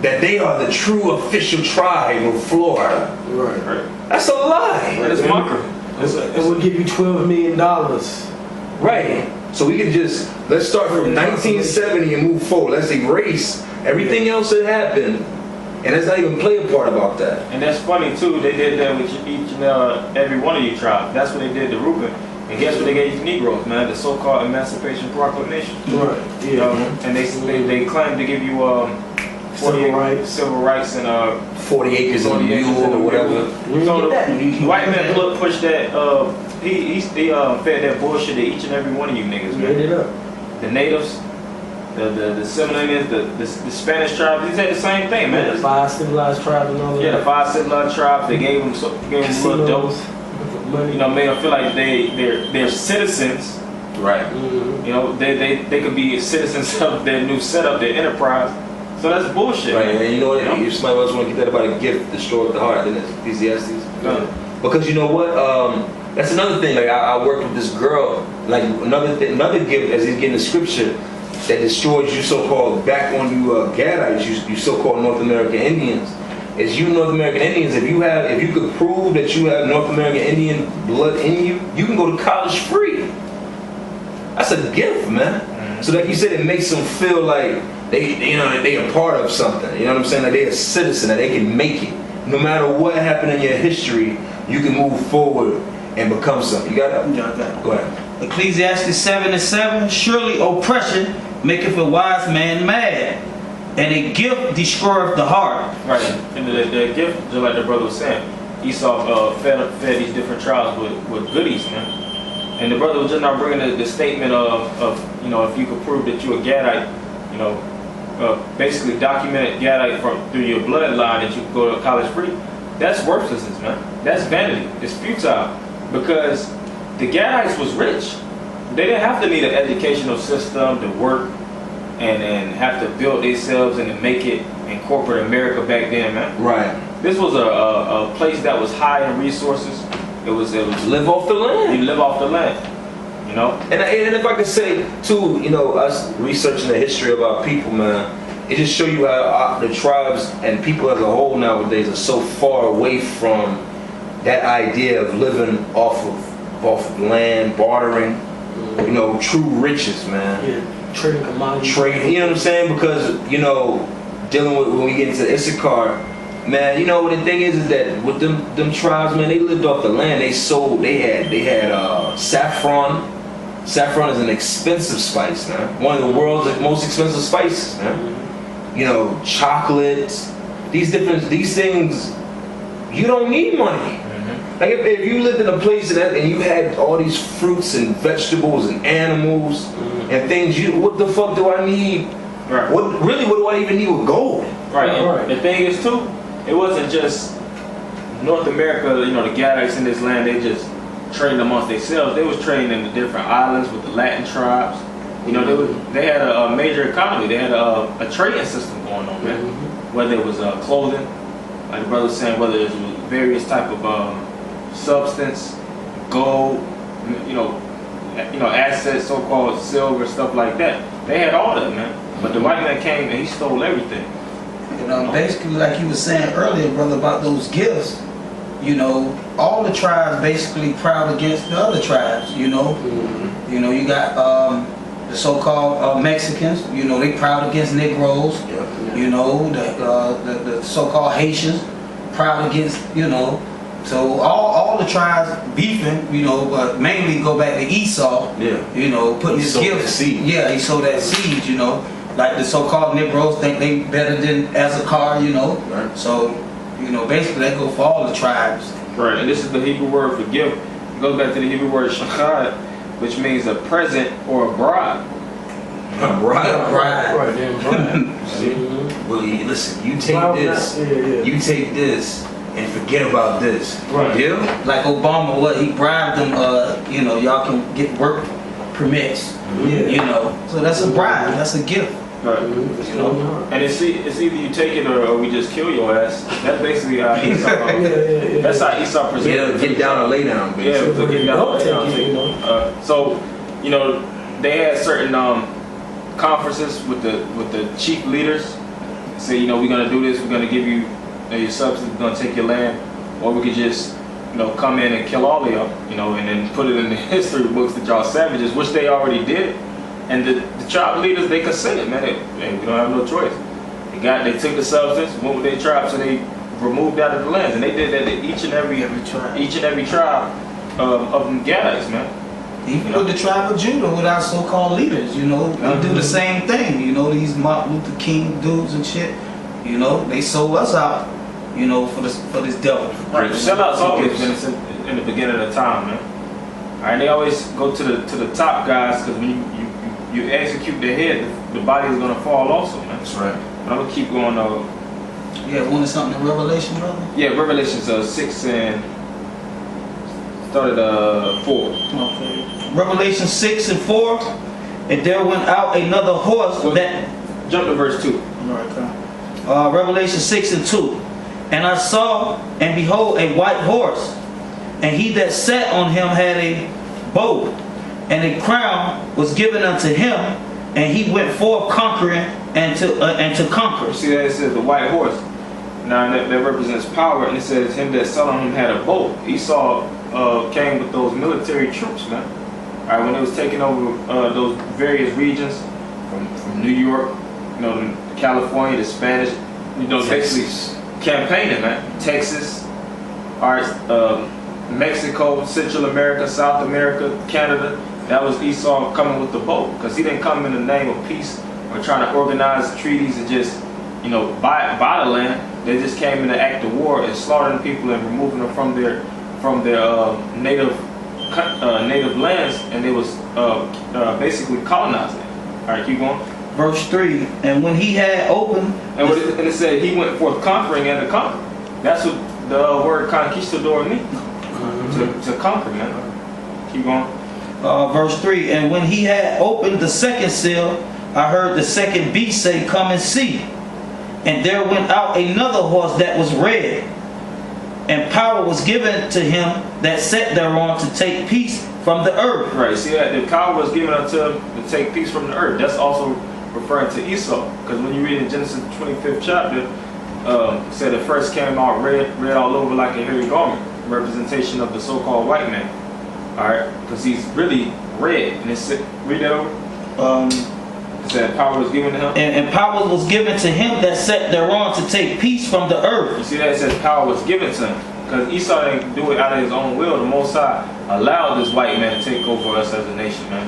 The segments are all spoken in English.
that they are the true official tribe of Florida. Right. That's a lie. It's mockery. And we'll give you $12 million. Right. So we can just, let's start from 1970 and move forward. Let's erase everything else that happened, and let's not even play a part about that. And that's funny too. They did that with each and every one of you tribes. That's what they did to Reuben. And guess what they gave you Negroes, man? The so-called Emancipation Proclamation. Right. Yeah. And they claimed to give you 40 civil rights and 40 acres and a mule or whatever. So the white man pushed that. He fed that bullshit to each and every one of you niggas, man. The natives, the Seminoles, the Spanish tribes. He said the same thing, man. The 5 civilized tribes and all that. Yeah, the 5 civilized tribes. They gave them a little dope. You know, made them feel like they're citizens. Right. You know, they could be citizens of their new setup, their enterprise. So that's bullshit. Right, man. and you know what? If somebody else want to get that about a gift destroyed the heart, then it's Ecclesiastes. Because you know what? That's another thing. Like I worked with this girl. Like another gift, as he's getting the scripture that destroys you so-called back on you Gadites, you so-called North American Indians. Is you North American Indians, if you could prove that you have North American Indian blood in you, you can go to college free. That's a gift, man. So like you said, it makes them feel like they are part of something. You know what I'm saying? Like they're a citizen, that they can make it. No matter what happened in your history, you can move forward and become something. You got that? Go ahead. Ecclesiastes 7:7. Surely oppression maketh a wise man mad, and a gift destroyeth the heart. Right. And the gift, just like the brother was saying, Esau fed these different tribes with goodies, man. And the brother was just not bringing the statement of you know, if you could prove that you're a Gadite, you know, basically documented Gadite through your bloodline, that you could go to college free. That's worthlessness, man. That's vanity. It's futile, because the Gadites was rich. They didn't have to need an educational system to work and have to build themselves and to make it in corporate America back then, man. Right. This was a place that was high in resources. It was live off the land. You live off the land, you know. And if I could say too, you know, us researching the history of our people, man, it just show you how the tribes and people as a whole nowadays are so far away from that idea of living off of land, bartering, you know, true riches, man. Yeah, trading commodities. You know what I'm saying? Because, you know, dealing with, when we get into Issachar, man, you know what the thing is that with them tribes, man, they lived off the land. They had saffron. Saffron is an expensive spice, man. One of the world's most expensive spices, man. You know, chocolates, these things, you don't need money. Like if you lived in a place and you had all these fruits and vegetables and animals and things, what the fuck do I need? Right. What do I even need with gold? Right. And the thing is too, it wasn't just North America, you know, the Gadites in this land, they just trained amongst themselves. They was trained in the different islands with the Latin tribes. You know, they had a major economy. They had a trading system going on, man. Whether it was clothing, like the brother was saying, whether it was various type of substance, gold, you know, assets, so-called silver, stuff like that. They had all that, man. But the white man came and he stole everything. You know, basically, like you were saying earlier, brother, about those gifts. You know, all the tribes basically proud against the other tribes. You know, you know, you got the so-called Mexicans. You know, they proud against Negroes. You know, the so-called Haitians proud against, you know. So all the tribes beefing, you know, but mainly go back to Esau. Yeah. You know, putting his gifts. Yeah, he sowed that seed. You know, like the so-called Negroes think they better than Issachar. You know. Right. So, you know, basically that go for all the tribes. Right, and this is the Hebrew word for gift. It goes back to the Hebrew word shakad, which means a present or a bribe. A bride. Right, damn bride. Well, listen, you take this, you take this, and forget about this. Right. Deal? Like Obama, he bribed them, you know, y'all can get work permits. You know, so that's a bribe, that's a gift. Right. You know? And it's either you take it or we just kill your ass. That's basically how Esau. That's how Esau presented. Get down or lay down. Basically. Yeah, get down or lay down. So, you know, they had certain conferences with the chief leaders, say, you know, we're gonna do this, we're gonna give you your substance, we're gonna take your land, or we could just, you know, come in and kill all of y'all, you know, and then put it in the history books that y'all savages, which they already did. And the tribe leaders, they consented, man. We don't have no choice. They took the substance, went with their tribes, and they removed out of the lands, and they did that to each and every tribe of them Gadites, man. Even with the tribe of Judah, with our so-called leaders, you know, they do the same thing. You know, these Martin Luther King dudes and shit. You know, they sold us out, you know, for this devil. Right. Sellouts always been in the beginning of the time, man. All right, they always go to the top guys, because when you execute the head, the body is gonna fall also, man. That's right. But I'm gonna keep going. Yeah, wanted something in Revelation, brother? Yeah, Revelations 6 and started 4. Okay. Revelation 6 and 4, and there went out another horse that. Jump to verse 2. Revelation 6 and 2. And I saw, and behold, a white horse, and he that sat on him had a bow, and a crown was given unto him, and he went forth conquering and to conquer. See that it says the white horse. Now that represents power, and it says him that sat on him had a bow. Esau came with those military troops, man. All right, when they was taking over those various regions from New York, you know, California, the Spanish, you know, basically campaigning, man. Texas, all right, Mexico, Central America, South America, Canada. That was Esau coming with the bow, because he didn't come in the name of peace or trying to organize treaties and just, you know, buy the land. They just came in the act of war and slaughtering people and removing them from their native lands, and they was basically colonizing it. All right, keep going. Verse 3, and when he had opened, and it said he went forth conquering and to conquer. That's what the word conquistador means. To conquer, man. Keep going. Verse 3, and when he had opened the second seal, I heard the second beast say, come and see. And there went out another horse that was red, and power was given to him that sat thereon to take peace from the earth. Right, see that the power was given unto him to take peace from the earth. That's also referring to Esau, because when you read in Genesis 25th chapter, it said it first came out red all over like a hairy garment, representation of the so-called white man. All right, because he's really red. And it's read that over. It said power was given to him. And power was given to him that sat thereon to take peace from the earth. You see that it says power was given to him, because Esau didn't do it out of his own will. The Most High allowed this white man to take over us as a nation, man.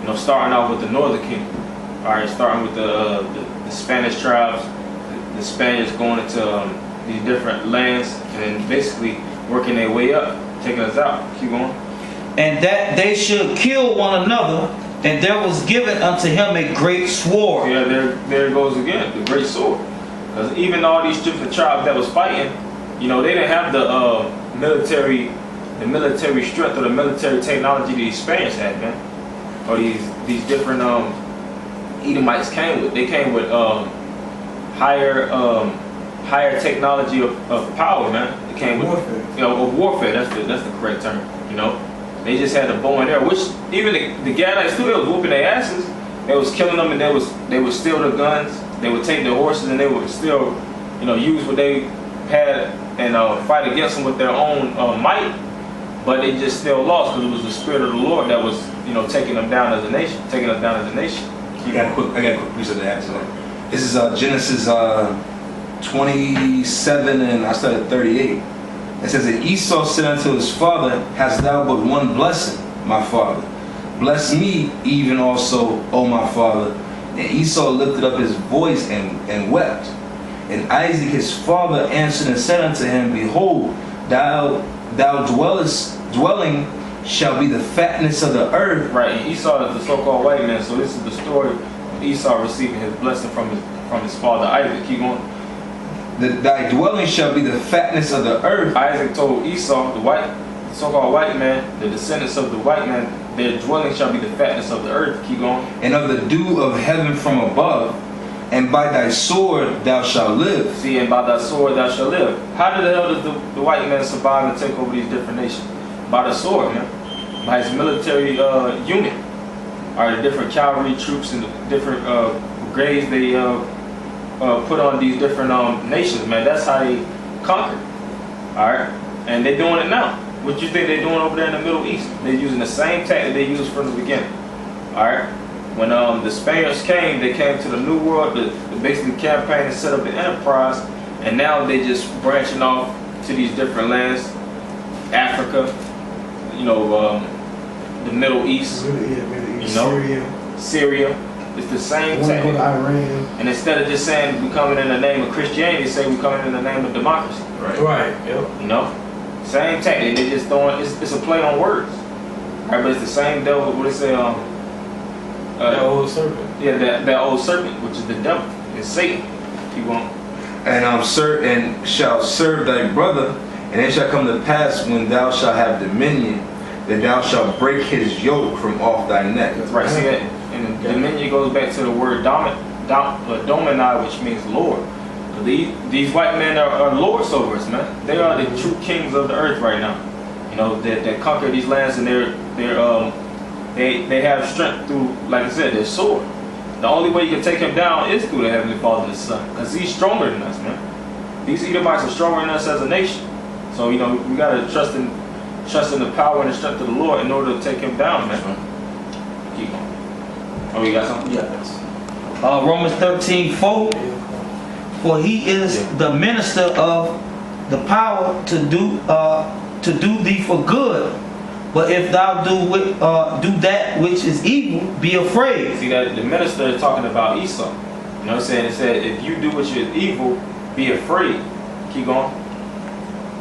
You know, starting out with the northern kingdom. All right, starting with the Spanish tribes, the Spaniards going into these different lands, and then basically working their way up, taking us out. Keep going. And that they should kill one another, and there was given unto him a great sword. Yeah, there it goes again, the great sword. Because even all these different tribes that was fighting, you know, they didn't have the military strength or the military technology these Spaniards had, man. Or these different Edomites came with. They came with higher technology of power, man. They came with warfare. You know, of warfare. That's the correct term. You know, they just had a bow and arrow. Which even the Gadites too, they was whooping their asses. They was killing them, and they would steal their guns. They would take their horses, and they would still, you know, use what they had and fight against them with their own might. But they just still lost, because it was the Spirit of the Lord that was, you know, taking them down as a nation, taking us down as a nation. I got a quick piece of that. So this is Genesis 27, and I started 38. It says that Esau said unto his father, hast thou but one blessing, my father? Bless me even also, O my father. And Esau lifted up his voice and wept. And Isaac his father answered and said unto him, behold, thou dwelling shall be the fatness of the earth. Right, and Esau is the so-called white man, so this is the story of Esau receiving his blessing from his father Isaac. Keep going. Thy dwelling shall be the fatness of the earth. Isaac told Esau, the so-called white man, the descendants of the white man, their dwelling shall be the fatness of the earth. Keep going. And of the dew of heaven from above, and by thy sword thou shalt live. See, and by thy sword thou shalt live. How did the hell does the white man survive and take over these different nations? By the sword, man. By his military unit. Or the different cavalry troops and the different brigades they put on these different nations, man. That's how they conquered. All right, and they're doing it now. What you think they're doing over there in the Middle East? They're using the same tactic they used from the beginning. All right, when the Spaniards came, they came to the New World to basically campaign and set up the enterprise, and now they just branching off to these different lands, Africa, you know, the Middle East, you know, Syria. It's the same tactic. Iran. And instead of just saying we coming in the name of Christianity, they say we coming in the name of democracy. Right. Yep. You know, same tactic. They just throwing. It's a play on words. Right, but it's the same devil. What they say? That old serpent. Yeah, that old serpent, which is the devil. It's Satan. Keep on. And shall serve thy brother, and it shall come to pass when thou shalt have dominion, that thou shalt break his yoke from off thy neck. That's right. See that? And dominion goes back to the word domini, which means Lord. So these white men are lords over us, man. They are the true kings of the earth right now. You know, that conquer these lands, and they have strength through, like I said, their sword. The only way you can take him down is through the Heavenly Father and the Son, because he's stronger than us, man. These Edomites are stronger than us as a nation. So, you know, we gotta trust in the power and the strength of the Lord in order to take him down, man. Keep on. Oh, you got something? Yes. Romans 13:4. For he is the minister of the power to do thee for good. But if thou do that which is evil, be afraid. See that the minister is talking about Esau. You know what I'm saying? It said, if you do what is evil, be afraid. Keep going.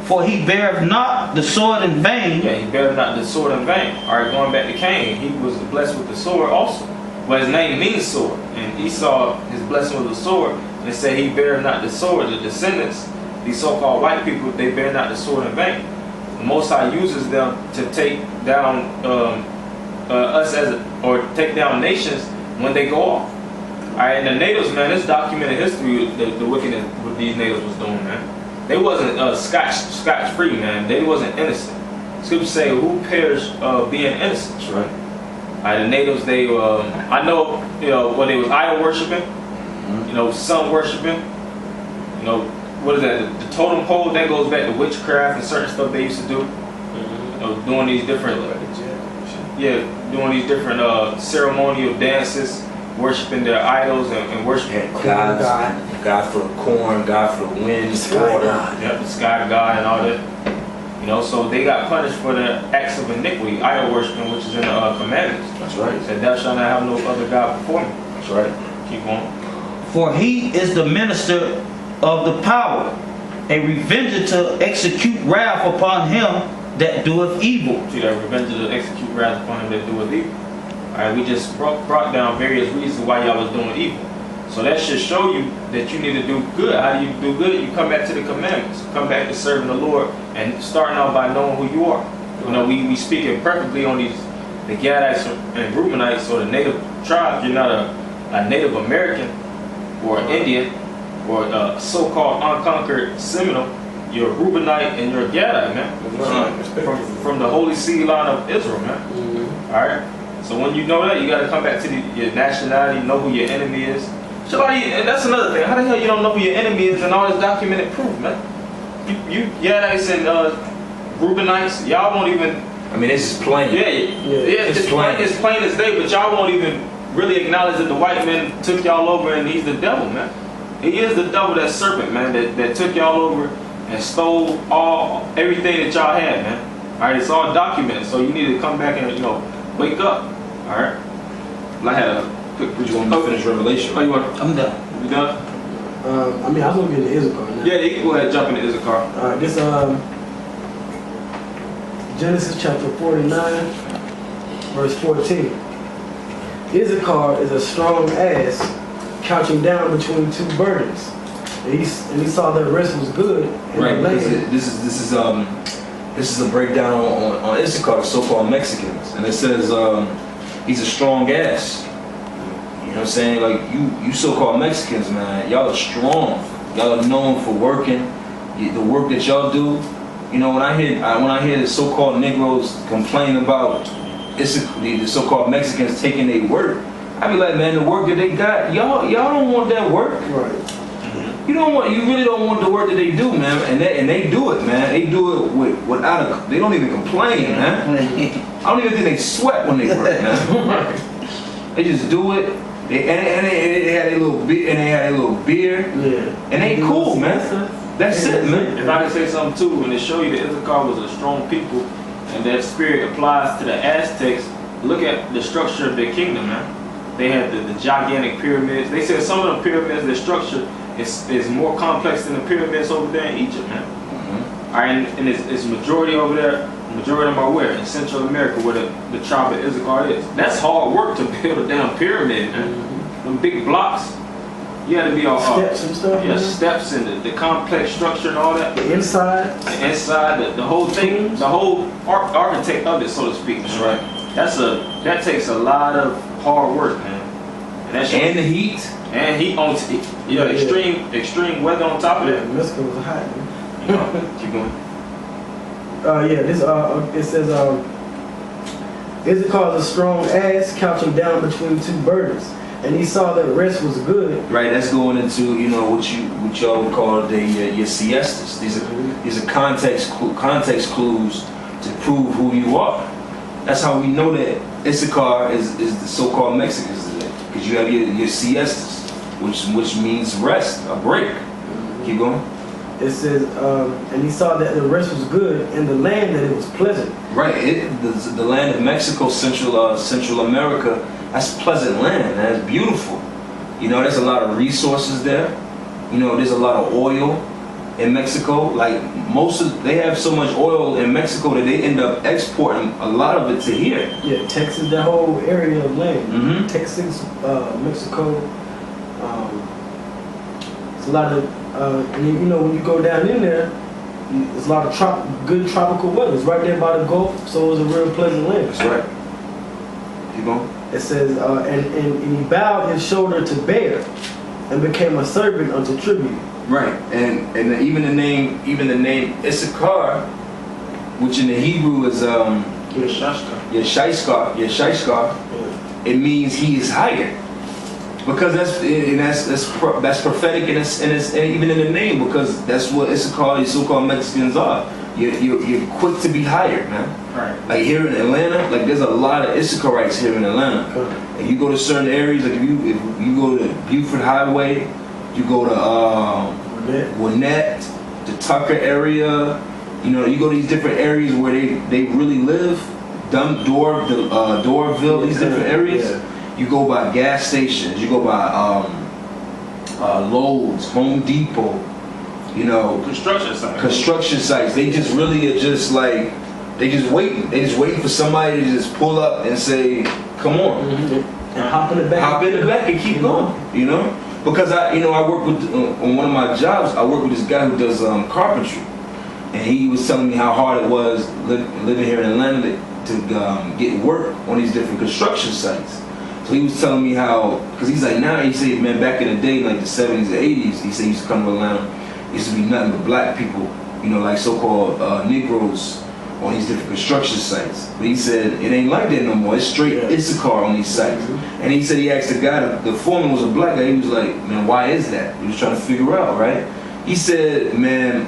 For he beareth not the sword in vain. Yeah, he beareth not the sword in vain. All right, going back to Cain, he was blessed with the sword also. But his name means sword. And Esau, his blessing was the sword. And it said he beareth not the sword. The descendants, these so-called white people, they bear not the sword in vain. The Most High uses them to take down us or take down nations when they go off. All right, and the natives, man, it's documented history, the wickedness what these natives was doing, man. They wasn't scotch free, man. They wasn't innocent. Scripture say, "Who perished being innocent?" Right. The natives, they, I know, you know, when they was idol worshiping, you know, sun worshiping, you know, what is that? The totem pole, that goes back to witchcraft and certain stuff they used to do. You know, doing these different, doing these different ceremonial dances, worshiping their idols and worshiping God for the corn, God for the wind, water. Yep, the sky god and all that. You know, so they got punished for their acts of iniquity, idol worshiping, which is in the commandments. That's right. It said, "Thou shalt not have no other god before me." That's right. Keep going. For he is the minister of the power, a revenger to execute wrath upon him that doeth evil. See that, revenger to execute wrath upon him that doeth evil. Alright, we just brought down various reasons why y'all was doing evil. So that should show you that you need to do good. How do you do good? You come back to the commandments. Come back to serving the Lord and starting out by knowing who you are. You know, we speaking perfectly on the Gadites and Reubenites or the native tribes. You're not a Native American or an Indian or a so-called unconquered Seminole. You're a Reubenite and you're a Gadite, man. From the holy seed line of Israel, man. Alright? So when you know that, you got to come back to your nationality, know who your enemy is. And that's another thing. How the hell you don't know who your enemy is and all this documented proof, man? You Gadites and Reubenites, y'all won't even... I mean, this is plain. Yeah, it's plain as day, but y'all won't even really acknowledge that the white man took y'all over and he's the devil, man. He is the devil, that serpent, man, that took y'all over and stole everything that y'all had, man. All right, it's all documented, so you need to come back and, you know, wake up. All right. I had a quick. You want to finish Revelation? Oh, you want? I'm done. You done? I mean, I was gonna get into Issachar now. Yeah, you can go ahead and jump into Issachar. All right, this Genesis chapter 49, verse 14. Issachar is a strong ass couching down between two burdens. And he saw that rest was good. And Right. This is a breakdown on Issachar, the so-called Mexicans, and it says he's a strong ass. You know what I'm saying? Like you so-called Mexicans, man, y'all are strong. Y'all are known for working. The work that y'all do. You know, when I hear the so-called Negroes complain about the so-called Mexicans taking their work, I be like, man, the work that they got, y'all don't want that work. Right. You really don't want the work that they do, man. And they do it, man. They do it they don't even complain, man. I don't even think they sweat when they work, man. They just do it. They had a little beer, yeah. And they cool, man. That's it, man. If I can say something too, when they show you that Issachar was a strong people, and that spirit applies to the Aztecs, look at the structure of their kingdom, man. They had the gigantic pyramids. They said some of the pyramids, their structure is more complex than the pyramids over there in Egypt, man. Mm-hmm. All right, and it's majority over there. Majority of them are where? In Central America, where the tribe of Issachar is. That's hard work to build a damn pyramid, man. Mm-hmm. Them big blocks. You had to be on steps and stuff. Yeah, steps and the complex structure and all that. The inside. The inside, the whole thing, the whole architect of it, so to speak. That's right. That takes a lot of hard work, man. And the heat. And heat on extreme weather on top of that. Mexico was hot, man. You know, keep going. It says Issachar is a strong ass couching down between two burdens, and he saw that rest was good. Right, that's going into what y'all would call your siestas. These are context clues to prove who you are. That's how we know that Issachar is the so-called Mexicans today, because you have your siestas, which means rest, a break. Keep going. It says, and he saw that the rest was good, and the land that it was pleasant. Right, the land of Mexico, Central America, that's pleasant land, man. It's beautiful. There's a lot of resources there. There's a lot of oil in Mexico. Like they have so much oil in Mexico that they end up exporting a lot of it to here. Yeah, Texas, that whole area of land. Mm-hmm. Texas, Mexico. It's a lot of. And when you go down in there, there's a lot of good tropical weather. It's right there by the Gulf, so it's a real pleasant land. That's right. Keep going. It says, and he bowed his shoulder to bear, and became a servant unto tribute. Right, and even the name Issachar, which in the Hebrew is Yeshayskar, it means he is higher. Because that's prophetic and even in the name, because that's what Issachar, these so-called Mexicans are. You're quick to be hired, man. Right. Like here in Atlanta, like there's a lot of Issacharites here in Atlanta. And you go to certain areas, like if you go to Buford Highway, you go to Gwinnett, the Tucker area. You go to these different areas where they really live. Dorville, these different areas. Yeah. You go by gas stations. You go by Lowe's, Home Depot. Construction sites. They just really are just like they just waiting. They just waiting for somebody to just pull up and say, "Come on," and hop in the back and keep going. Because I work with on one of my jobs. I work with this guy who does carpentry, and he was telling me how hard it was living here in Atlanta to get work on these different construction sites. So he was telling me how, because he's like, now he said, man, back in the day, like the 70s and 80s, he said he used to come to Atlanta, used to be nothing but black people, like so-called Negroes on these different construction sites. But he said it ain't like that no more. It's straight Issachar on these sites. Mm-hmm. And he said he asked the guy, the foreman was a black guy. He was like, man, why is that? He was trying to figure out, right? He said, the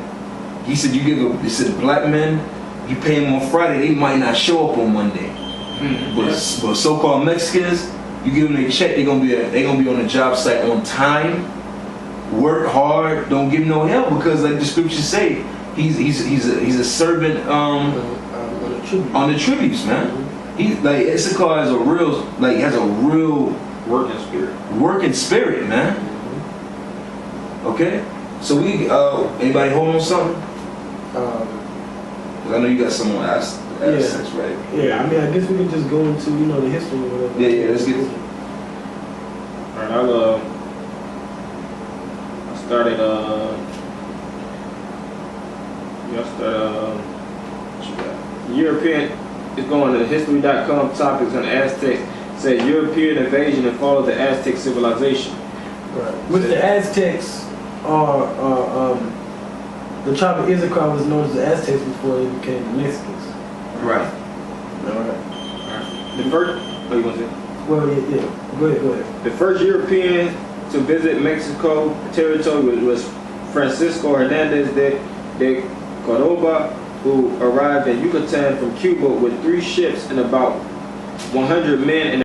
black men, you pay them on Friday, they might not show up on Monday. Mm-hmm. But so-called Mexicans, you give them their check, they gonna be on the job site on time, work hard, don't give no help, because like the scriptures say, he's a servant on the tributes, man. He like Issachar has a real working spirit, man. Okay, so we anybody hold on something? I know you got someone asked. That's right. Yeah, I mean, I guess we can just go into the history or whatever. Yeah, let's get it. Alright, I started what you got? European is going to history.com topics on the Aztecs. Said European invasion and fall of the Aztec civilization. Right. Which the Aztecs are the tribe of Issachar was known as the Aztecs before they became the Mexicans. Right. Alright. The first, what you want to say? Well, yeah. Go ahead. The first European to visit Mexico territory was Francisco Hernandez de Cordoba, who arrived in Yucatan from Cuba with 3 ships and about 100 men and